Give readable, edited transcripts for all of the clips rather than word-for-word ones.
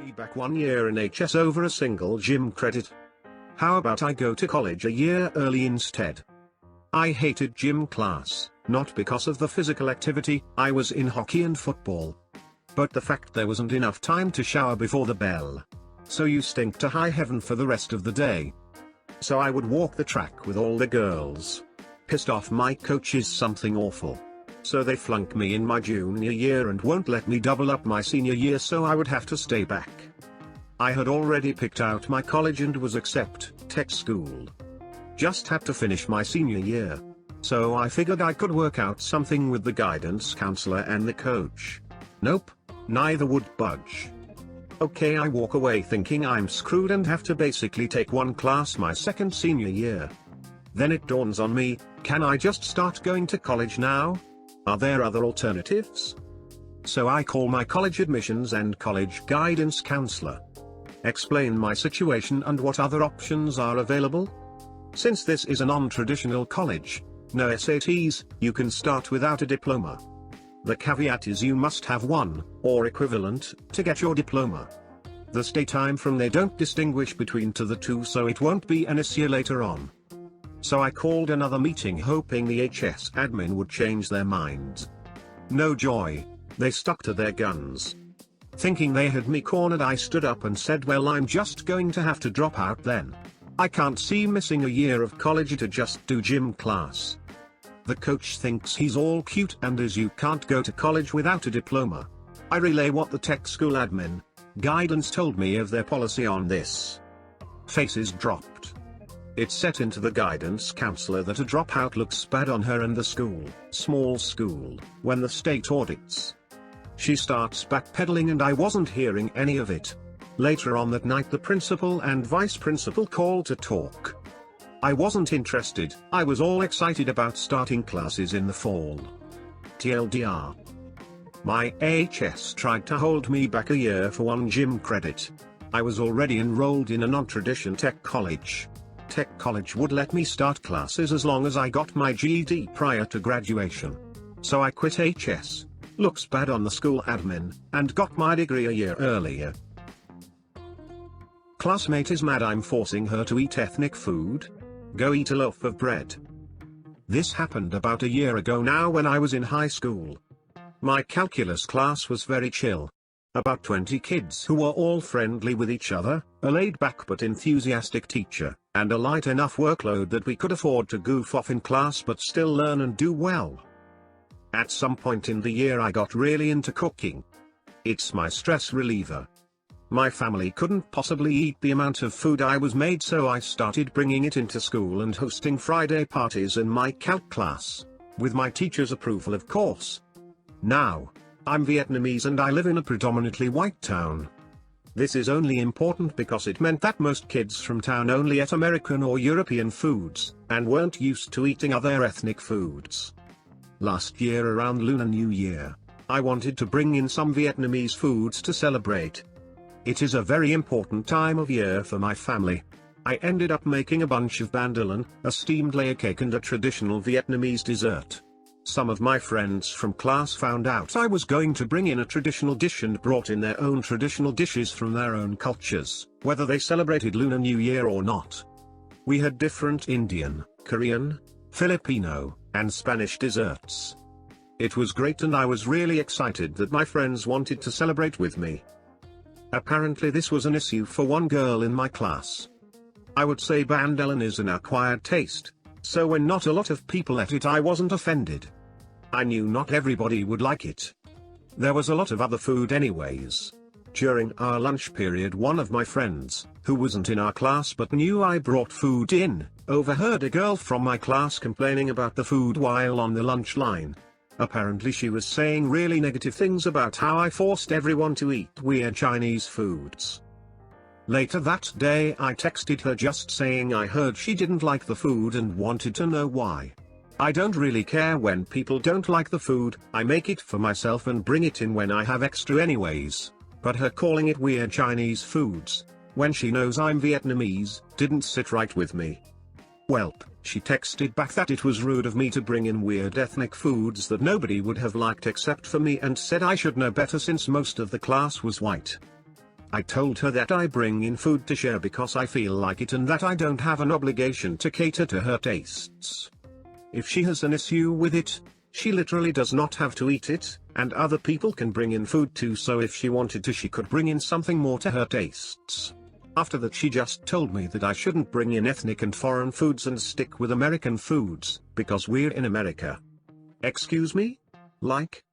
me back 1 year in HS over a single gym credit. How about I go to college a year early instead? I hated gym class, not because of the physical activity, I was in hockey and football, but the fact there wasn't enough time to shower before the bell. So you stink to high heaven for the rest of the day. So I would walk the track with all the girls. Pissed off my coach is something awful. So they flunk me in my junior year and won't let me double up my senior year, so I would have to stay back. I had already picked out my college and was tech school. Just had to finish my senior year. So I figured I could work out something with the guidance counselor and the coach. Nope, neither would budge. Okay, I walk away thinking I'm screwed and have to basically take one class my second senior year. Then it dawns on me, can I just start going to college now? Are there other alternatives? So I call my college admissions and college guidance counselor. Explain my situation and what other options are available. Since this is a non-traditional college, no SATs, you can start without a diploma. The caveat is you must have one, or equivalent, to get your diploma. The state time from they don't distinguish between the two, so it won't be an issue later on. So I called another meeting hoping the HS admin would change their minds. No joy, they stuck to their guns. Thinking they had me cornered, I stood up and said, well, I'm just going to have to drop out then. I can't see missing a year of college to just do gym class. The coach thinks he's all cute and as you can't go to college without a diploma. I relay what the tech school admin, guidance told me of their policy on this. Faces dropped. It's set into the guidance counselor that a dropout looks bad on her and the school, small school, when the state audits. She starts backpedaling and I wasn't hearing any of it. Later on that night the principal and vice principal called to talk. I wasn't interested, I was all excited about starting classes in the fall. TLDR. My HS tried to hold me back a year for one gym credit. I was already enrolled in a non-tradition tech college. Tech college would let me start classes as long as I got my GED prior to graduation. So I quit HS, looks bad on the school admin, and got my degree a year earlier. Classmate is mad I'm forcing her to eat ethnic food. Go eat a loaf of bread. This happened about a year ago now when I was in high school. My calculus class was very chill. About 20 kids who were all friendly with each other, a laid-back but enthusiastic teacher, and a light enough workload that we could afford to goof off in class but still learn and do well. At some point in the year I got really into cooking. It's my stress reliever. My family couldn't possibly eat the amount of food I was made, so I started bringing it into school and hosting Friday parties in my calc class, with my teacher's approval of course. Now, I'm Vietnamese and I live in a predominantly white town. This is only important because it meant that most kids from town only ate American or European foods, and weren't used to eating other ethnic foods. Last year around Lunar New Year, I wanted to bring in some Vietnamese foods to celebrate. It is a very important time of year for my family. I ended up making a bunch of bandolin, a steamed layer cake and a traditional Vietnamese dessert. Some of my friends from class found out I was going to bring in a traditional dish and brought in their own traditional dishes from their own cultures, whether they celebrated Lunar New Year or not. We had different Indian, Korean, Filipino, and Spanish desserts. It was great and I was really excited that my friends wanted to celebrate with me. Apparently this was an issue for one girl in my class. I would say bandolin is an acquired taste, so when not a lot of people ate it I wasn't offended. I knew not everybody would like it. There was a lot of other food anyways. During our lunch period one of my friends, who wasn't in our class but knew I brought food in, overheard a girl from my class complaining about the food while on the lunch line. Apparently she was saying really negative things about how I forced everyone to eat weird Chinese foods. Later that day I texted her just saying I heard she didn't like the food and wanted to know why. I don't really care when people don't like the food, I make it for myself and bring it in when I have extra anyways, but her calling it weird Chinese foods, when she knows I'm Vietnamese, didn't sit right with me. Welp, she texted back that it was rude of me to bring in weird ethnic foods that nobody would have liked except for me and said I should know better since most of the class was white. I told her that I bring in food to share because I feel like it and that I don't have an obligation to cater to her tastes. If she has an issue with it, she literally does not have to eat it, and other people can bring in food too, so if she wanted to she could bring in something more to her tastes. After that she just told me that I shouldn't bring in ethnic and foreign foods and stick with American foods, because we're in America. Excuse me? Like?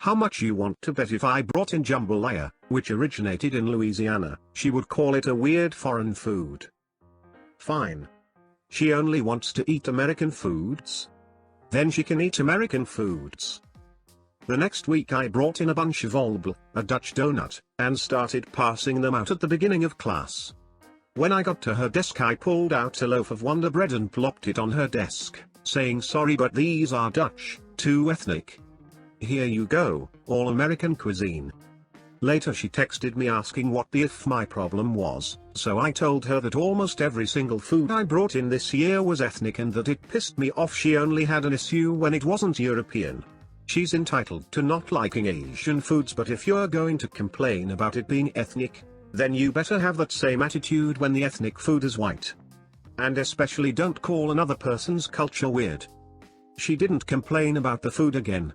How much you want to bet if I brought in jambalaya, which originated in Louisiana, she would call it a weird foreign food? Fine. She only wants to eat American foods? Then she can eat American foods. The next week I brought in a bunch of olbel, a Dutch donut, and started passing them out at the beginning of class. When I got to her desk I pulled out a loaf of Wonder Bread and plopped it on her desk, saying sorry but these are Dutch, too ethnic. Here you go, all American cuisine. Later she texted me asking what the if my problem was, so I told her that almost every single food I brought in this year was ethnic and that it pissed me off she only had an issue when it wasn't European. She's entitled to not liking Asian foods, but if you're going to complain about it being ethnic, then you better have that same attitude when the ethnic food is white. And especially don't call another person's culture weird. She didn't complain about the food again.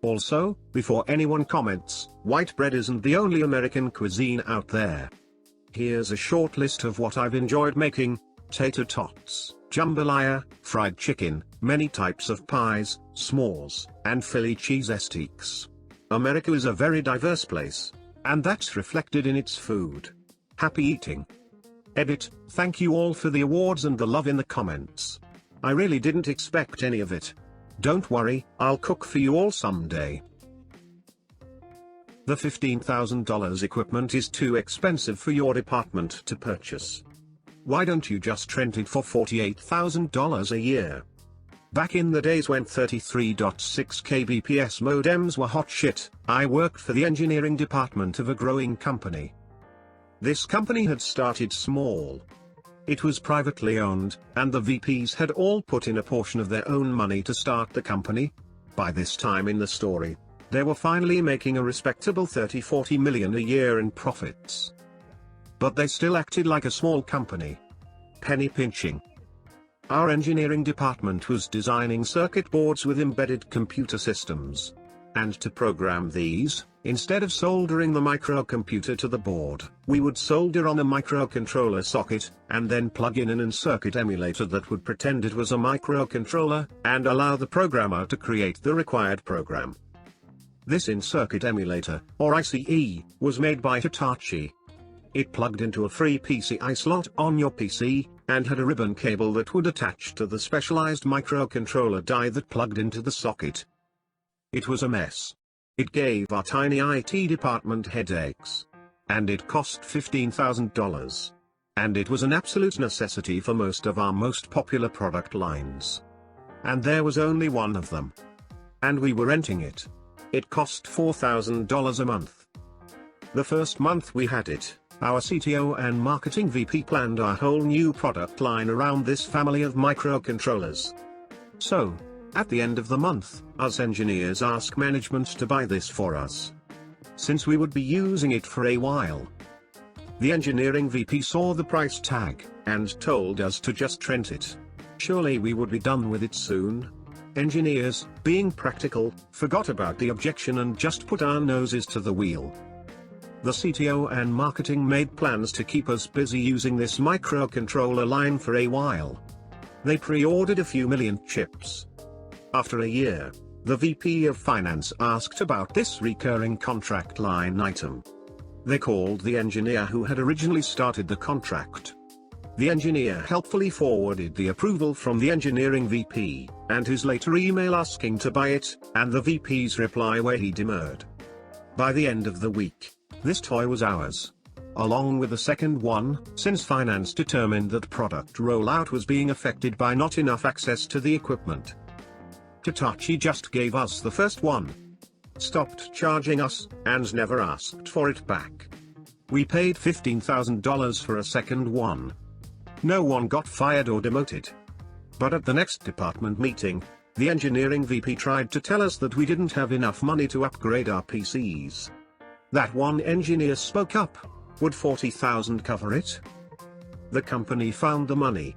Also, before anyone comments, white bread isn't the only American cuisine out there. Here's a short list of what I've enjoyed making: tater tots, jambalaya, fried chicken, many types of pies, s'mores, and Philly cheese steaks. America is a very diverse place, and that's reflected in its food. Happy eating. Edit, thank you all for the awards and the love in the comments. I really didn't expect any of it. Don't worry, I'll cook for you all someday. The $15,000 equipment is too expensive for your department to purchase. Why don't you just rent it for $48,000 a year? Back in the days when 33.6 kbps modems were hot shit, I worked for the engineering department of a growing company. This company had started small. It was privately owned, and the VPs had all put in a portion of their own money to start the company. By this time in the story, they were finally making a respectable $30–40 million a year in profits. But they still acted like a small company. Penny pinching. Our engineering department was designing circuit boards with embedded computer systems. And to program these, instead of soldering the microcomputer to the board, we would solder on a microcontroller socket, and then plug in an in-circuit emulator that would pretend it was a microcontroller, and allow the programmer to create the required program. This in-circuit emulator, or ICE, was made by Hitachi. It plugged into a free PCI slot on your PC, and had a ribbon cable that would attach to the specialized microcontroller die that plugged into the socket. It was a mess. It gave our tiny IT department headaches. And it cost $15,000. And it was an absolute necessity for most of our most popular product lines. And there was only one of them. And we were renting it. It cost $4,000 a month. The first month we had it, our CTO and marketing VP planned our whole new product line around this family of microcontrollers. So, at the end of the month, us engineers asked management to buy this for us, since we would be using it for a while. The engineering VP saw the price tag, and told us to just rent it. Surely we would be done with it soon. Engineers, being practical, forgot about the objection and just put our noses to the wheel. The CTO and marketing made plans to keep us busy using this microcontroller line for a while. They pre-ordered a few million chips. After a year, the VP of Finance asked about this recurring contract line item. They called the engineer who had originally started the contract. The engineer helpfully forwarded the approval from the engineering VP, and his later email asking to buy it, and the VP's reply where he demurred. By the end of the week, this toy was ours. Along with the second one, since finance determined that product rollout was being affected by not enough access to the equipment. Hitachi just gave us the first one, stopped charging us, and never asked for it back. We paid $15,000 for a second one. No one got fired or demoted. But at the next department meeting, the engineering VP tried to tell us that we didn't have enough money to upgrade our PCs. That one engineer spoke up. Would 40,000 cover it? The company found the money.